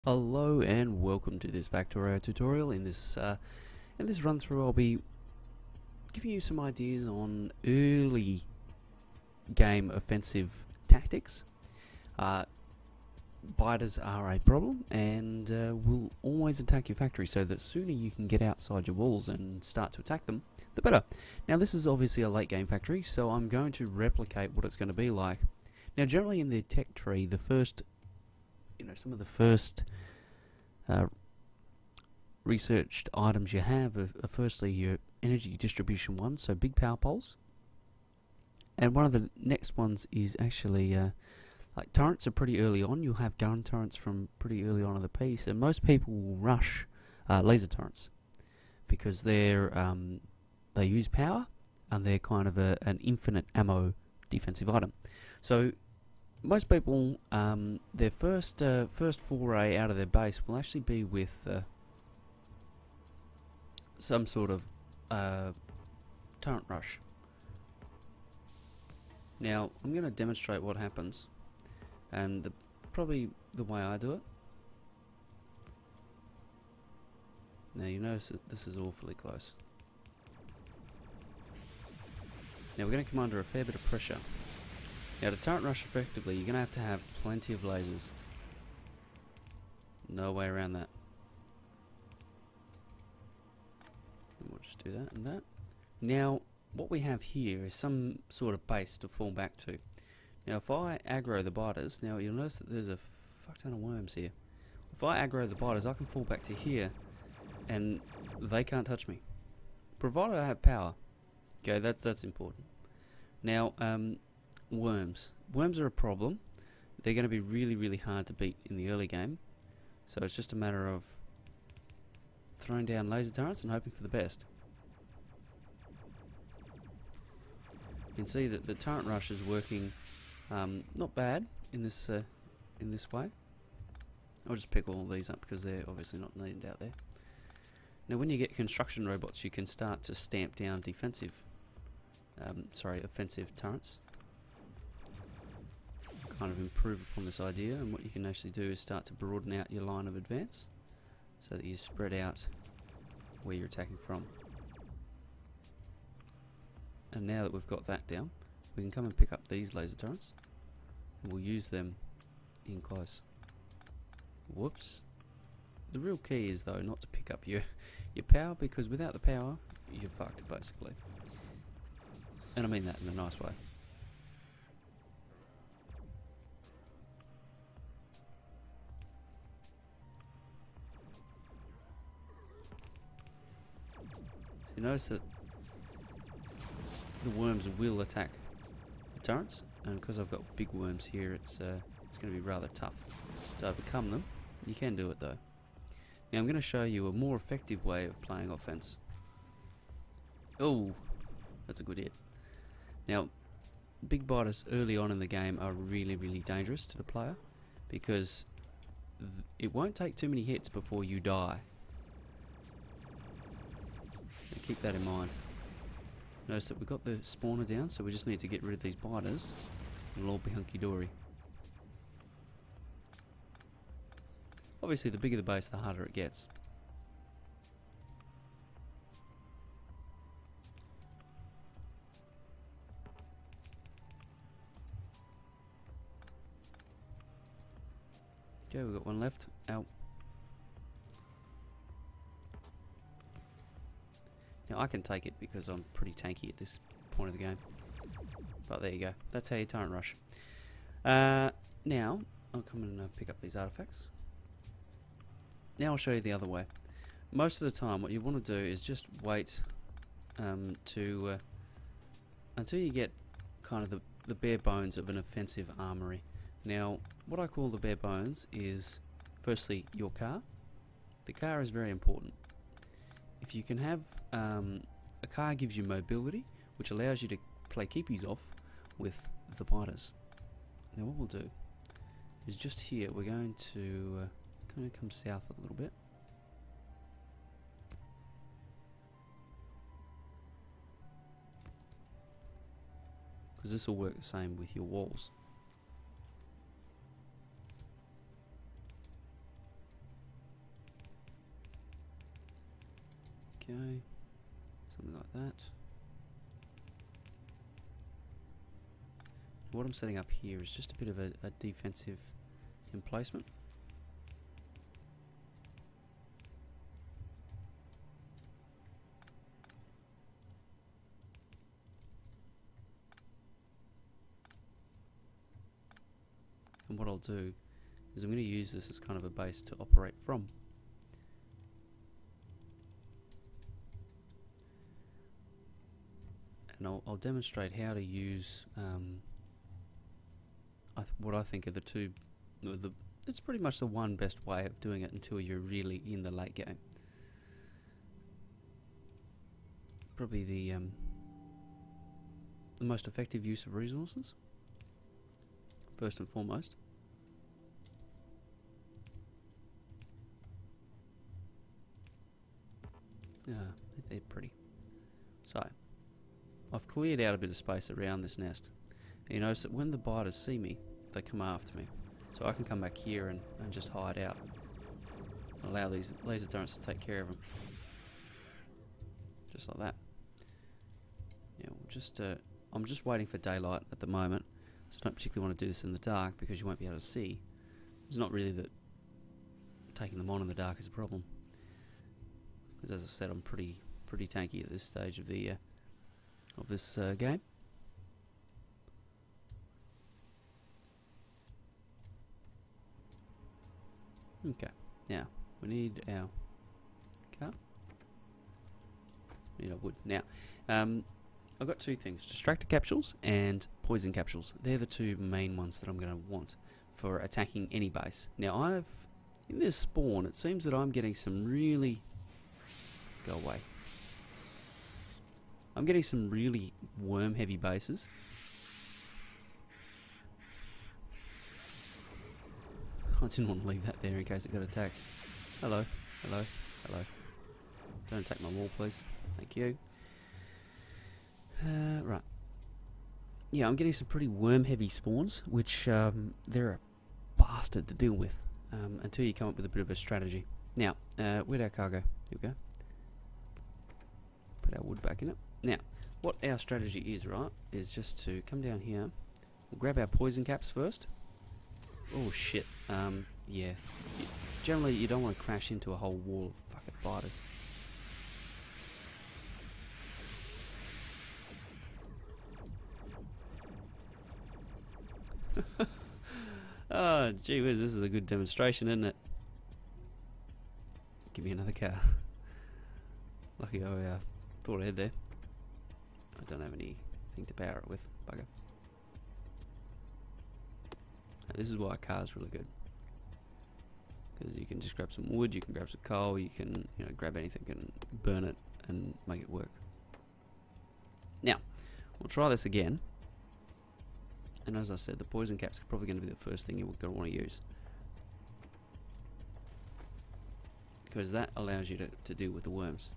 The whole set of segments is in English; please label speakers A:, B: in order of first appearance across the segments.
A: Hello and welcome to this Factorio tutorial. In this run through, I'll be giving you some ideas on early game offensive tactics. Biters are a problem and will always attack your factory, so the sooner you can get outside your walls and start to attack them, the better. Now this is obviously a late game factory, so I'm going to replicate what it's going to be like. Now generally in the tech tree, the first some of the first researched items you have are firstly your energy distribution ones, so big power poles, and one of the next ones is actually like turrets are pretty early on. You'll have gun turrets from pretty early on in the piece, and most people will rush laser turrets because they use power and they're kind of an infinite ammo defensive item. So most people, their first foray out of their base will actually be with some sort of turret rush. Now, I'm going to demonstrate what happens, and probably the way I do it. Now, you notice that this is awfully close. Now, we're going to come under a fair bit of pressure. Now to turret rush effectively, you're going to have plenty of lasers. No way around that. And we'll just do that and that. Now, what we have here is some sort of base to fall back to. Now if I aggro the biters, now you'll notice that there's a fuck ton of worms here. If I aggro the biters, I can fall back to here and they can't touch me, provided I have power. Okay, that's important. Now, worms are a problem. They're going to be really hard to beat in the early game, so it's just a matter of throwing down laser turrets and hoping for the best. You can see that the turret rush is working not bad in this way. I'll just pick all of these up because they're obviously not needed out there. Now when you get construction robots, you can start to stamp down offensive turrets. Kind of improve upon this idea, and what you can actually do is start to broaden out your line of advance so that you spread out where you're attacking from. And now that we've got that down, we can come and pick up these laser turrets and we'll use them in close. Whoops. The real key is though not to pick up your power, because without the power you're fucked basically. And I mean that in a nice way. You notice that the worms will attack the turrets, and because I've got big worms here, it's going to be rather tough to overcome them. You can do it though. Now I'm going to show you a more effective way of playing offense. Oh, that's a good hit. Now, big biters early on in the game are really dangerous to the player, because it won't take too many hits before you die. Keep that in mind. Notice that we've got the spawner down, so we just need to get rid of these biters and it'll all be hunky-dory. Obviously the bigger the base, the harder it gets. Okay, we've got one left. Out. Now I can take it because I'm pretty tanky at this point of the game. But there you go. That's how you turret rush. Now, I'll come and pick up these artifacts. Now I'll show you the other way. Most of the time what you want to do is just wait until you get kind of the bare bones of an offensive armory. Now, what I call the bare bones is firstly your car. The car is very important. If you can have a car, gives you mobility, which allows you to play keepies off with the biters. Now what we'll do is just here we're going to kind of come south a little bit. Because this will work the same with your walls. Okay, something like that. What I'm setting up here is just a bit of a defensive emplacement. And what I'll do is I'm going to use this as kind of a base to operate from. And I'll demonstrate how to use what I think are the two. It's pretty much the one best way of doing it until you're really in the late game. Probably the most effective use of resources, first and foremost. They're pretty. So, I've cleared out a bit of space around this nest. And you notice that when the biters see me, they come after me. So I can come back here and just hide out. Allow these laser turrets to take care of them. Just like that. Yeah, I'm just waiting for daylight at the moment. So I don't particularly want to do this in the dark because you won't be able to see. It's not really that taking them on in the dark is a problem. Because as I said, I'm pretty tanky at this stage of the this game. Okay, now we need our car. We need our wood. Now, I've got two things: Distractor capsules and poison capsules. They're the two main ones that I'm going to want for attacking any base. Now, in this spawn, it seems that I'm getting some really go away. I'm getting some really worm-heavy bases. I didn't want to leave that there in case it got attacked. Hello, hello, hello. Don't attack my wall, please. Thank you. Right. Yeah, I'm getting some pretty worm-heavy spawns, which they're a bastard to deal with until you come up with a bit of a strategy. Now, where'd our car go? Here we go. Put our wood back in it. Now, what our strategy is, right, is just to come down here. We'll grab our poison caps first. Oh shit. Yeah. Generally, you don't want to crash into a whole wall of fucking biters. Oh, gee whiz, this is a good demonstration, isn't it? Give me another car. Lucky I thought ahead there. I don't have anything to power it with. Bugger. Now, this is why a car's really good. Because you can just grab some wood, you can grab some coal, you can grab anything and burn it and make it work. Now, we'll try this again. And as I said, the poison cap's probably going to be the first thing you're going to want to use. Because that allows you to deal with the worms.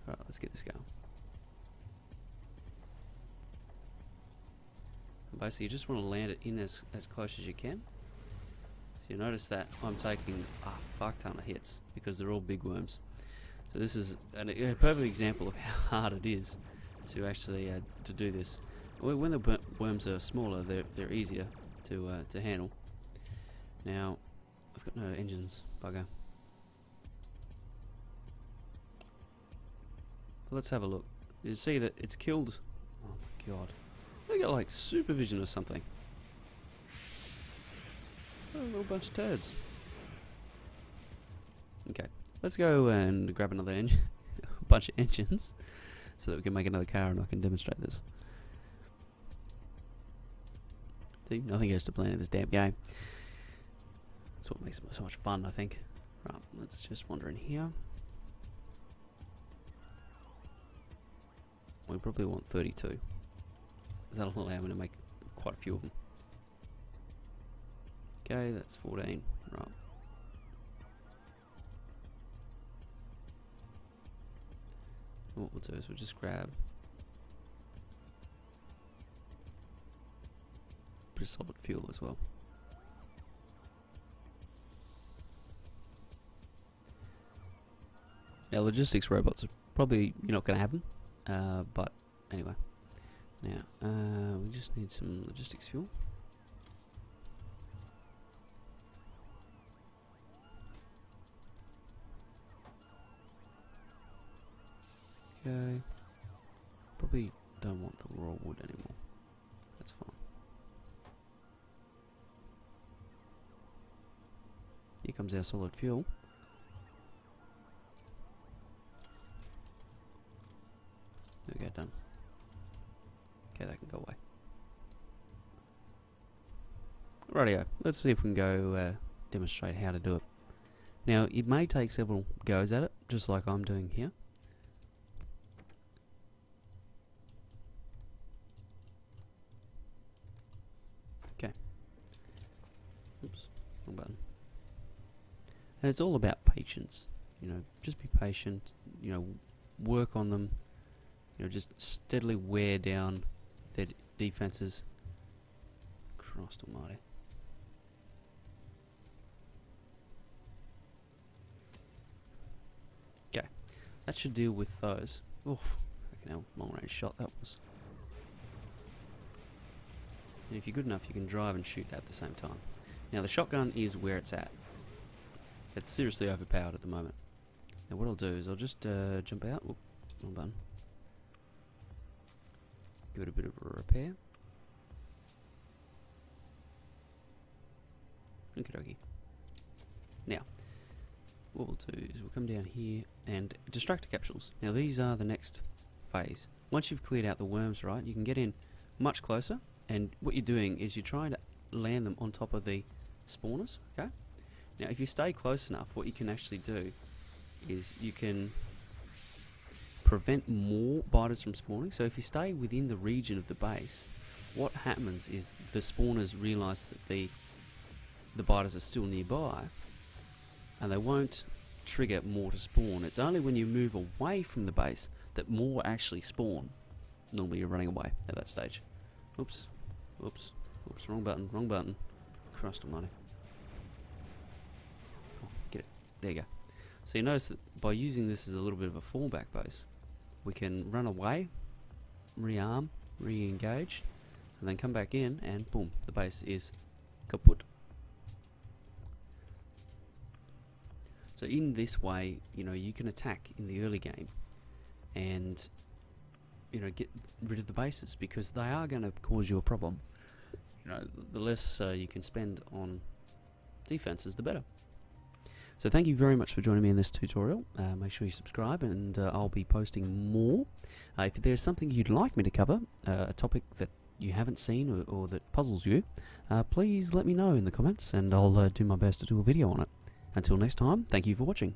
A: Alright, let's get this going. And basically, you just want to land it in as close as you can. So you notice that I'm taking a fuck ton of hits because they're all big worms. So this is a perfect example of how hard it is to actually to do this. When the worms are smaller, they're easier to handle. Now, I've got no engines, bugger. Let's have a look. You see that it's killed. Oh my god! They got like supervision or something. Oh, a little bunch of turds. Okay, let's go and grab another engine, a bunch of engines, so that we can make another car and I can demonstrate this. See, nothing goes to plan in this damn game. That's what makes it so much fun, I think. Right, let's just wander in here. We probably want 32. That'll allow me to make quite a few of them. Okay, that's 14. Right. And what we'll do is we'll just grab a bit of solid fuel as well. Now, logistics robots are probably not going to happen, but anyway. Now, we just need some logistics fuel. Okay. Probably don't want the raw wood anymore. That's fine. Here comes our solid fuel. There we go, done. Okay, that can go away. Rightio, let's see if we can go demonstrate how to do it. Now, it may take several goes at it, just like I'm doing here. Okay. Oops, wrong button. And it's all about patience. Just be patient. Work on them. Just steadily wear down their defenses. Christ almighty. Okay, that should deal with those. Oof, fucking hell, long range shot that was. And if you're good enough, you can drive and shoot at the same time. Now the shotgun is where it's at. It's seriously overpowered at the moment. Now what I'll do is I'll just jump out. Oop, wrong button. Give it a bit of a repair. Okie dokie. Now, what we'll do is we'll come down here and Distractor capsules. Now these are the next phase. Once you've cleared out the worms, right, you can get in much closer, and what you're doing is you're trying to land them on top of the spawners, okay? Now if you stay close enough, what you can actually do is you can prevent more biters from spawning. So if you stay within the region of the base, what happens is the spawners realise that the biters are still nearby, and they won't trigger more to spawn. It's only when you move away from the base that more actually spawn. Normally you're running away at that stage. Oops, oops, oops, wrong button, wrong button. Christ almighty. Oh, get it, there you go. So you notice that by using this as a little bit of a fallback base, we can run away, rearm, re-engage, and then come back in, and boom, the base is kaput. So in this way, you can attack in the early game and get rid of the bases, because they are going to cause you a problem. The less you can spend on defenses, the better. So thank you very much for joining me in this tutorial. Make sure you subscribe, and I'll be posting more. If there's something you'd like me to cover, a topic that you haven't seen or that puzzles you, please let me know in the comments, and I'll do my best to do a video on it. Until next time, thank you for watching.